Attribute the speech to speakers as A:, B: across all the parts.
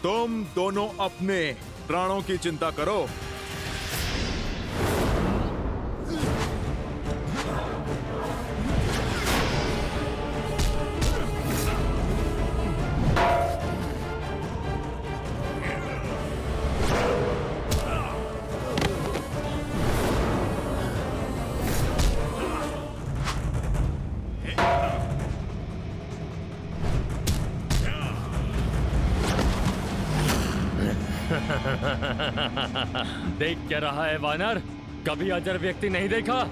A: तुम दोनों अपने प्राणों की चिंता करो।
B: देख क्या रहा है वानर? कभी अजर व्यक्ति नहीं देखा?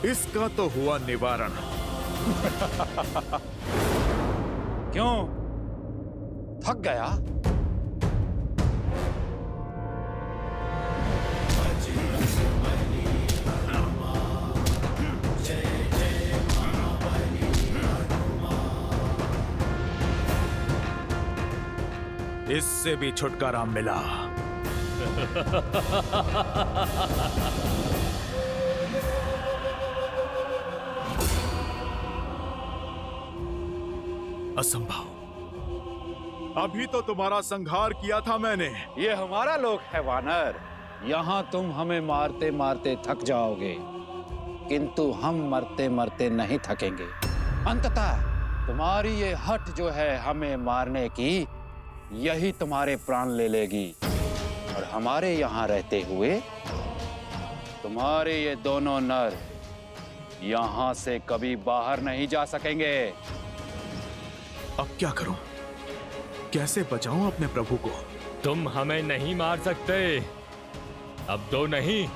A: इसका तो हुआ निवारण।
C: क्यों? थक गया?
A: इससे भी छुटकारा मिला। असंभव। अभी तो तुम्हारा संहार किया था मैंने।
C: ये हमारा लोक है वानर। यहाँ तुम हमें मारते मारते थक जाओगे, किंतु हम मरते मरते नहीं थकेंगे। अंततः तुम्हारी ये हट जो है हमें मारने की, यही तुम्हारे प्राण ले लेगी। और हमारे यहाँ रहते हुए तुम्हारे ये दोनों नर यहाँ से कभी बाहर नहीं जा सकेंगे।
A: अब क्या करूं? कैसे बचाऊं अपने प्रभु को?
B: तुम हमें नहीं मार सकते। अब 2 नहीं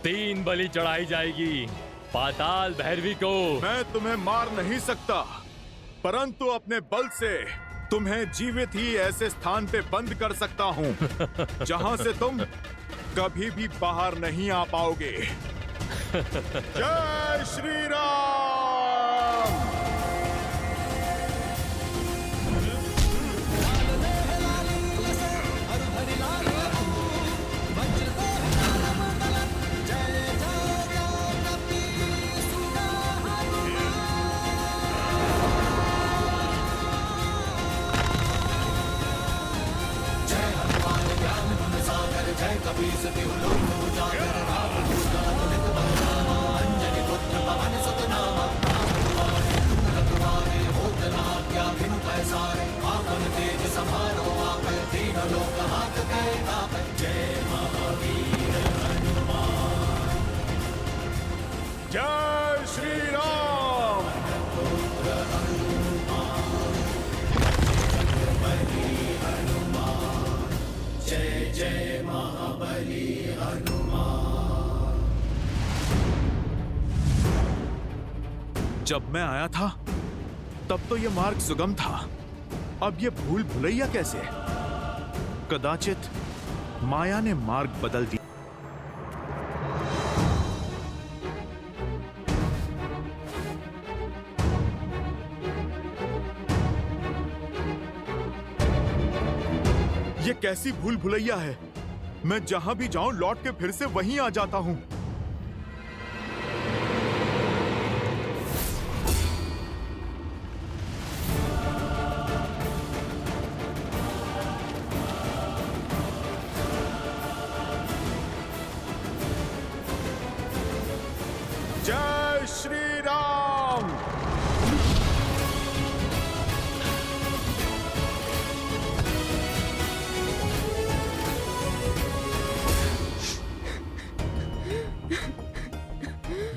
B: 3 बलि चढ़ाई जाएगी पाताल भैरवी को।
A: मैं तुम्हें मार नहीं सकता, परंतु अपने बल से तुम्हें जीवित ही ऐसे स्थान पे बंद कर सकता हूं जहां से तुम कभी भी बाहर नहीं आ पाओगे। जय श्री राम। जय श्री राम।
D: जय जय महाबली हनुमान।
A: जब मैं आया था तब तो ये मार्ग सुगम था, अब ये भूल भुलैया कैसे? कदाचित माया ने मार्ग बदल दिया। ये कैसी भूल भुलैया है? मैं जहां भी जाऊं लौट के फिर से वहीं आ जाता हूं। जय श्री राम।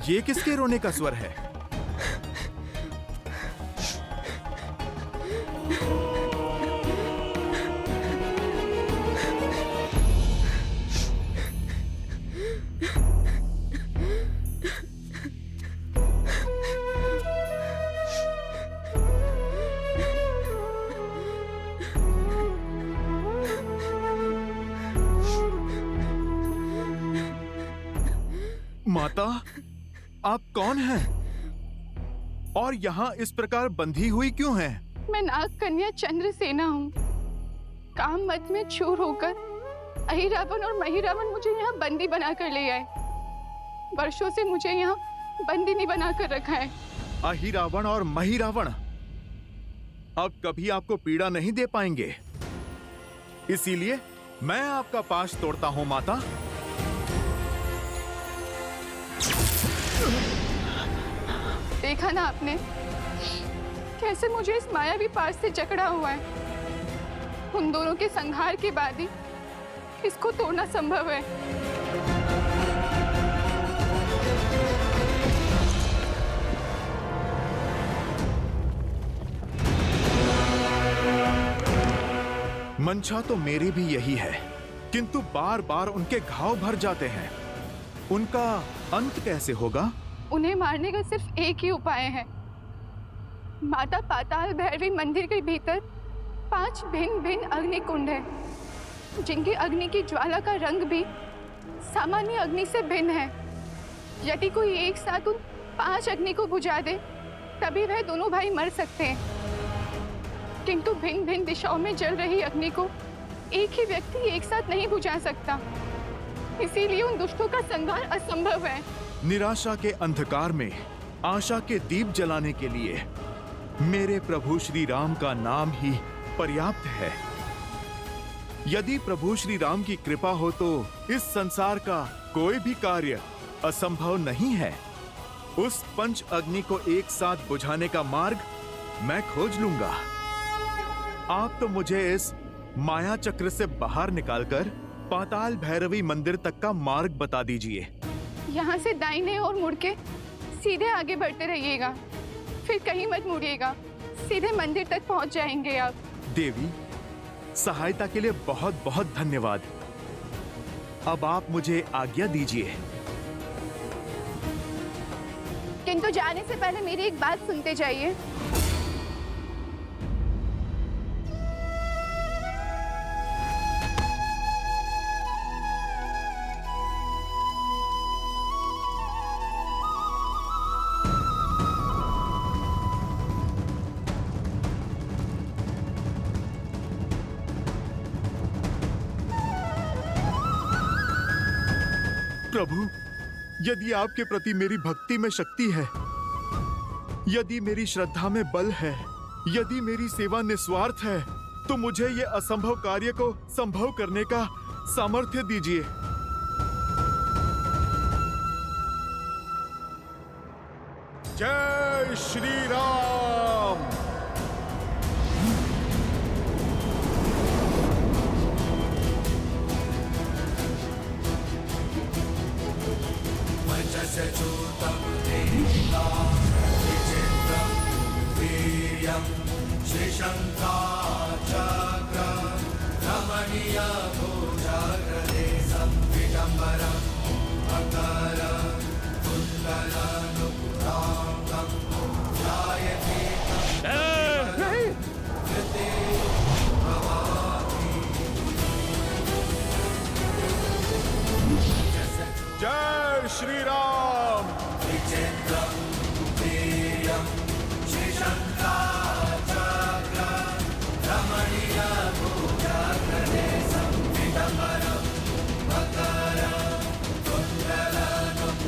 A: ये किसके रोने का स्वर है? माता, आप कौन हैं? और यहाँ इस प्रकार बंधी हुई क्यों हैं?
E: मैं नाग कन्या चंद्रसेना हूँ। काम मत में चूर होकर अहिरावण और महिरावण मुझे यहाँ बंदी बनाकर ले आए। वर्षों से मुझे यहाँ बंदिनी बनाकर रखा है।
A: अहिरावण और महिरावण अब कभी आपको पीड़ा नहीं दे पाएंगे, इसीलिए मैं आपका पाश तोड़ता हूँ माता।
E: देखा ना आपने कैसे मुझे इस मायावी पाश से जकड़ा हुआ है। उन दोनों के संहार के बाद ही इसको तोड़ना संभव है।
A: मंशा तो मेरी भी यही है, किंतु बार बार उनके घाव भर जाते हैं। उनका अंत कैसे होगा?
E: उन्हें मारने का सिर्फ एक ही उपाय है। माता पाताल भैरवी मंदिर के भीतर 5 भिन्न भिन्न अग्नि कुंड है, जिनकी अग्नि की ज्वाला का रंग भी सामान्य अग्नि से भिन्न है। यदि कोई एक साथ उन 5 अग्नि को बुझा दे, तभी वह दोनों भाई मर सकते हैं। किंतु भिन्न भिन्न दिशाओं में जल रही अग्नि को एक ही व्यक्ति एक साथ नहीं बुझा सकता, इसीलिए उन दुष्टों का संहार असंभव है।
A: निराशा के अंधकार में आशा के दीप जलाने के लिए मेरे प्रभु श्री राम का नाम ही पर्याप्त है। यदि प्रभु श्री राम की कृपा हो तो इस संसार का कोई भी कार्य असंभव नहीं है। उस पंच अग्नि को एक साथ बुझाने का मार्ग मैं खोज लूंगा। आप तो मुझे इस माया चक्र से बाहर निकालकर पाताल भैरवी मंदिर तक का मार्ग बता दीजिए।
E: यहाँ से दाहिने ओर मुड़ के सीधे आगे बढ़ते रहिएगा, फिर कहीं मत मुड़िएगा, सीधे मंदिर तक पहुँच जाएंगे आप।
A: देवी, सहायता के लिए बहुत बहुत धन्यवाद। अब आप मुझे आज्ञा दीजिए।
E: किंतु जाने से पहले मेरी एक बात सुनते जाइए।
A: प्रभु, यदि आपके प्रति मेरी भक्ति में शक्ति है, यदि मेरी श्रद्धा में बल है, यदि मेरी सेवा निस्वार्थ है, तो मुझे ये असंभव कार्य को संभव करने का सामर्थ्य दीजिए। जय श्री राम।
D: वचसचूतं देहिका विचित्रं वीर्यं श्रीशङ्खाचक्र रमणीयभुजगदेशं विडम्बरं मकरं कुण्डलनुपुराङ्गं ध्यायते कृते भवामि।
A: जय श्री राम।
D: विचित्रं वीर्यं श्रीशङ्खाचक्र रमणीयभुजगदेशं विडम्बरं मकरं कुण्डलनुपुराङ्गं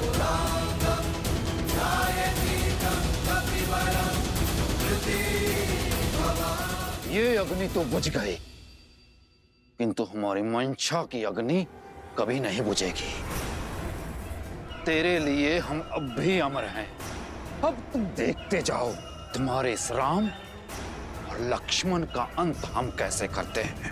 D: ध्यायते कपिवरं कृते भवामि।
C: ये अग्नि तो बुझ गई, किंतु हमारी मंशा की अग्नि कभी नहीं बुझेगी। तेरे लिए हम अब भी अमर हैं। अब तुम देखते जाओ तुम्हारे इस राम और लक्ष्मण का अंत हम कैसे करते हैं।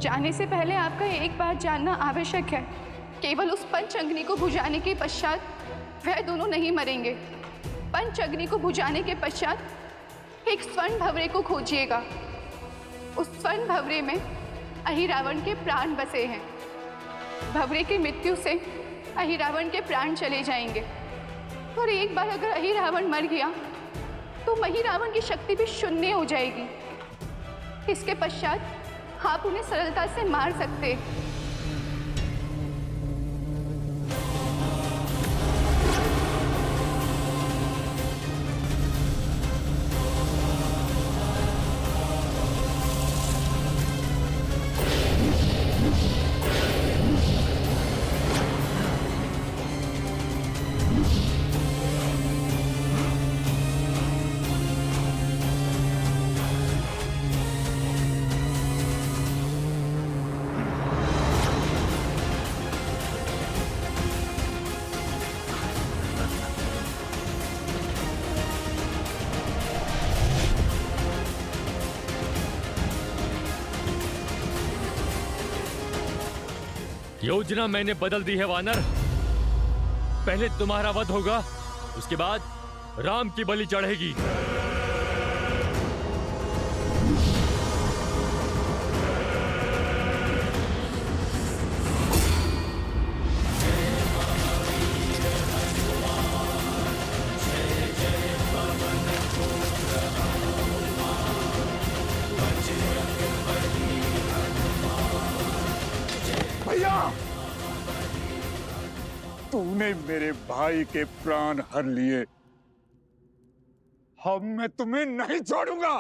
E: जाने से पहले आपका एक बात जानना आवश्यक है। केवल उस पंच अग्नि को बुझाने के पश्चात वह दोनों नहीं मरेंगे। पंच अग्नि को बुझाने के पश्चात एक स्वर्ण भवरे को खोजिएगा। उस स्वर्ण भवरे में अहिरावण के प्राण बसे हैं। भवरे की मृत्यु से अहिरावण के प्राण चले जाएंगे, और एक बार अगर अहिरावण मर गया तो मही रावण की शक्ति भी शून्य हो जाएगी। इसके पश्चात आप उन्हें सरलता से मार सकते।
B: योजना मैंने बदल दी है वानर। पहले तुम्हारा वध होगा, उसके बाद राम की बलि चढ़ेगी।
A: भैया, तूने मेरे भाई के प्राण हर लिए। अब मैं तुम्हें नहीं छोड़ूंगा।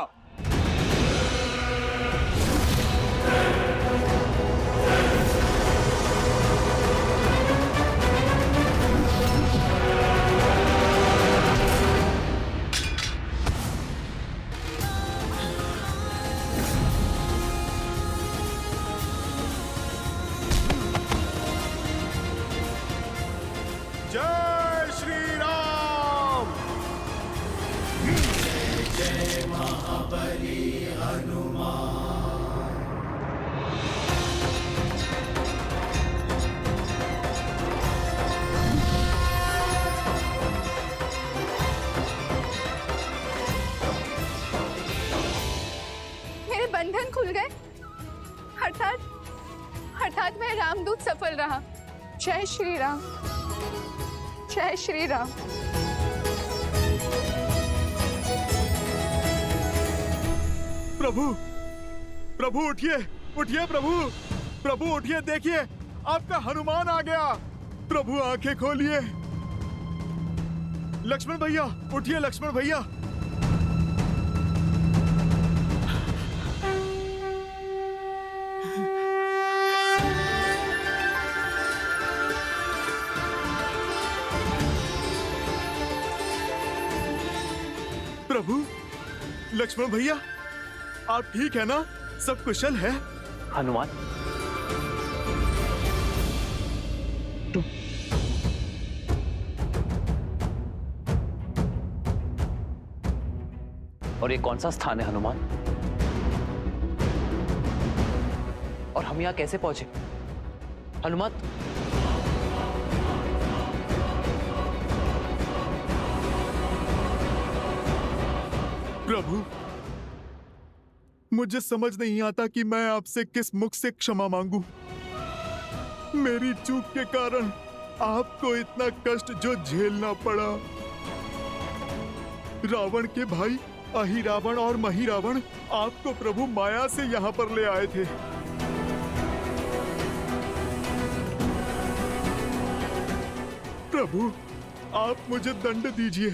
A: जय श्री राम।
D: जय महाबली हनुमान।
E: मेरे बंधन खुल गए, अर्थात मैं रामदूत सफल रहा। जय श्री राम, जय श्री राम।
A: प्रभु, प्रभु उठिए, उठिए प्रभु, प्रभु उठिए, देखिए आपका हनुमान आ गया। प्रभु आंखें खोलिए। लक्ष्मण भैया उठिए, लक्ष्मण भैया। प्रभु, लक्ष्मण भैया, आप ठीक है ना? सब कुशल है?
F: हनुमान, तुम और ये कौन सा स्थान है हनुमान? और हम यहां कैसे पहुंचे हनुमान?
A: प्रभु, मुझे समझ नहीं आता कि मैं आपसे किस मुख से क्षमा मांगू। मेरी चूक के कारण आपको इतना कष्ट जो झेलना पड़ा। रावण के भाई अहि रावण और मही रावण आपको प्रभु माया से यहाँ पर ले आए थे। प्रभु, आप मुझे दंड दीजिए।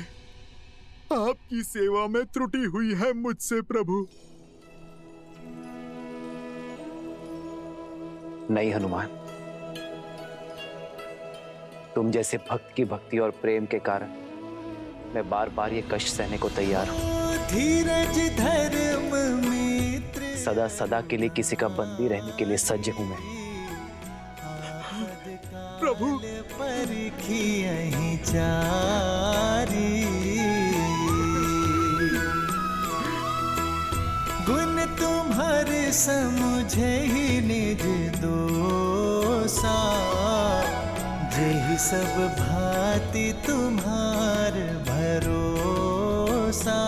A: आपकी सेवा में त्रुटि हुई है मुझसे प्रभु।
F: नहीं हनुमान, तुम जैसे भक्त की भक्ति और प्रेम के कारण मैं बार बार ये कष्ट सहने को तैयार हूं।
D: धीरज धर्म मित्र
F: सदा सदा के लिए किसी का बंदी रहने के लिए सज्ज हूं मैं।
A: प्रभु,
D: परखियहि चारी। गुण तुम्हारे समुझे ही निज दोसा। जेहि सब भांति तुम्हार भरोसा।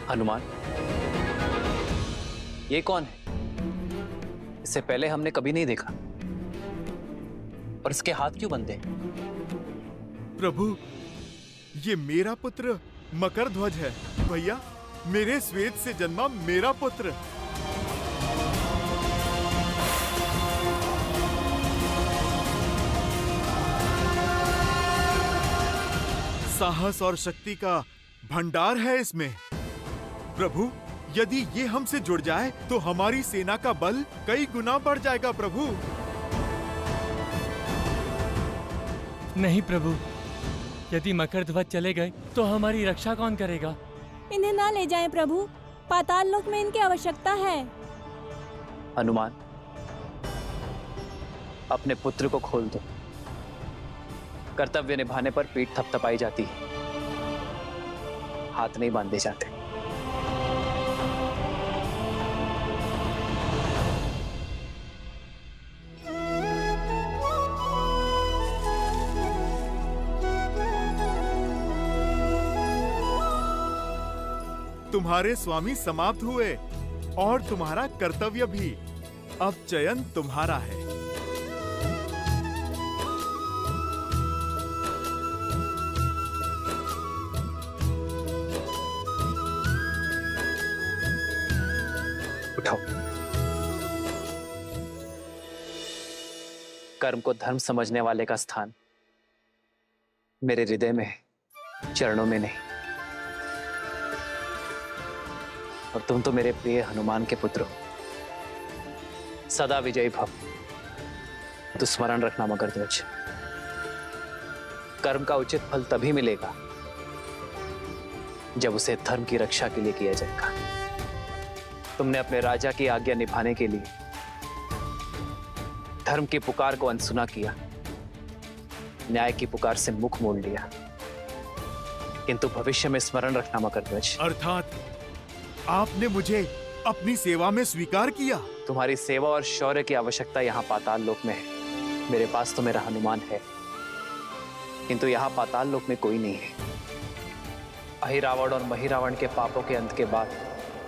F: हनुमान, ये कौन है? इससे पहले हमने कभी नहीं देखा। और इसके हाथ क्यों बंधे हैं?
A: प्रभु, ये मेरा पुत्र मकरध्वज है। भैया, मेरे श्वेत से जन्मा मेरा पुत्र। साहस और शक्ति का भंडार है इसमें। प्रभु, यदि ये हमसे जुड़ जाए तो हमारी सेना का बल कई गुना बढ़ जाएगा। प्रभु
B: नहीं प्रभु, यदि मकरध्वज चले गए तो हमारी रक्षा कौन करेगा?
G: इन्हें ना ले जाएं प्रभु, पाताल लोक में इनकी आवश्यकता है।
F: हनुमान, अपने पुत्र को खोल दो। कर्तव्य निभाने पर पीठ थपथपाई जाती है, हाथ नहीं बांधे जाते।
A: तुम्हारे स्वामी समाप्त हुए और तुम्हारा कर्तव्य भी। अब चयन तुम्हारा है।
F: उठाओ। कर्म को धर्म समझने वाले का स्थान मेरे हृदय में है, चरणों में नहीं। और तुम तो मेरे प्रिय हनुमान के पुत्र हो। सदा विजयी भव। तो स्मरण रखना मकरध्वज, कर्म का उचित फल तभी मिलेगा जब उसे धर्म की रक्षा के लिए किया जाएगा। तुमने अपने राजा की आज्ञा निभाने के लिए धर्म की पुकार को अनसुना किया, न्याय की पुकार से मुख मोड़ लिया। किंतु भविष्य में स्मरण रखना मकरध्वज,
A: अर्थात आपने मुझे अपनी सेवा में स्वीकार किया।
F: तुम्हारी सेवा और शौर्य की आवश्यकता यहाँ पाताल लोक में है। मेरे पास तो मेरा हनुमान है, किंतु यहाँ पाताल लोक में कोई नहीं है। अहिरावण और महिरावण के पापों के अंत के बाद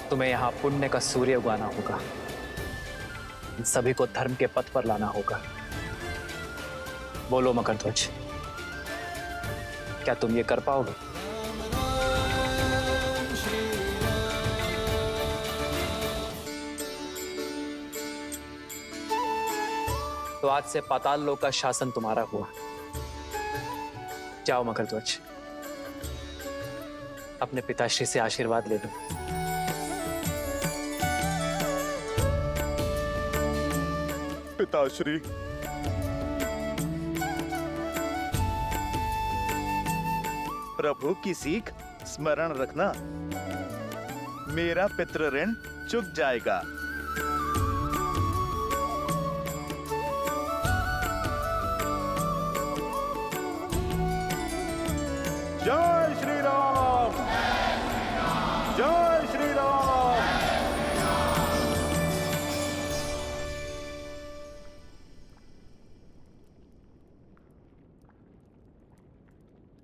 F: तुम्हें यहाँ पुण्य का सूर्य उगाना होगा। इन सभी को धर्म के पथ पर लाना होगा। बोलो मकरध्वज, क्या तुम ये कर पाओगे? तो आज से पाताल लोक का शासन तुम्हारा हुआ। जाओ मकरध्वज, अपने पिताश्री से आशीर्वाद ले लो।
A: पिताश्री,
H: प्रभु की सीख स्मरण रखना, मेरा पितृ ऋण चुक जाएगा। जय श्री राम, जय श्री राम।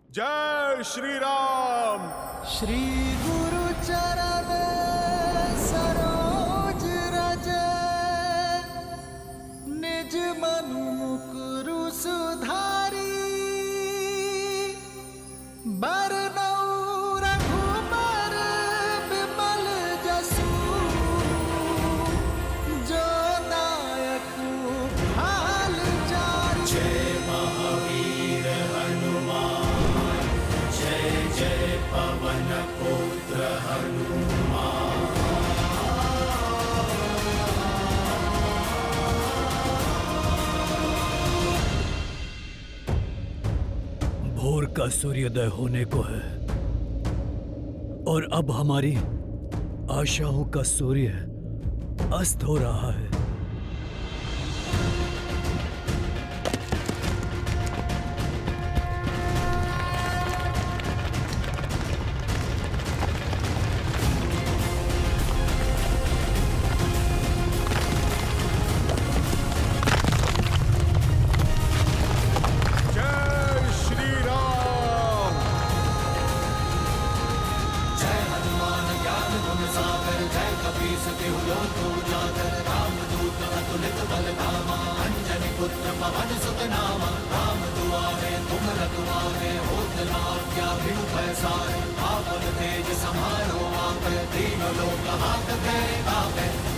A: जय श्री राम।
D: श्री गुरु चरण सरोज रज, निज मनु मुकुरु सुधारी। बरनउँ रघुबर बिमल जसु, जो नायक हाल जारी। जय महावीर हनुमान, जय जय पवन पुत्र हनुमान।
I: भोर का सूर्योदय होने को है और अब हमारी आशाओं का सूर्य अस्त हो रहा है।
D: जय हनुमान ज्ञान तेज समारो आप तीनों लोग हाथ थे कापे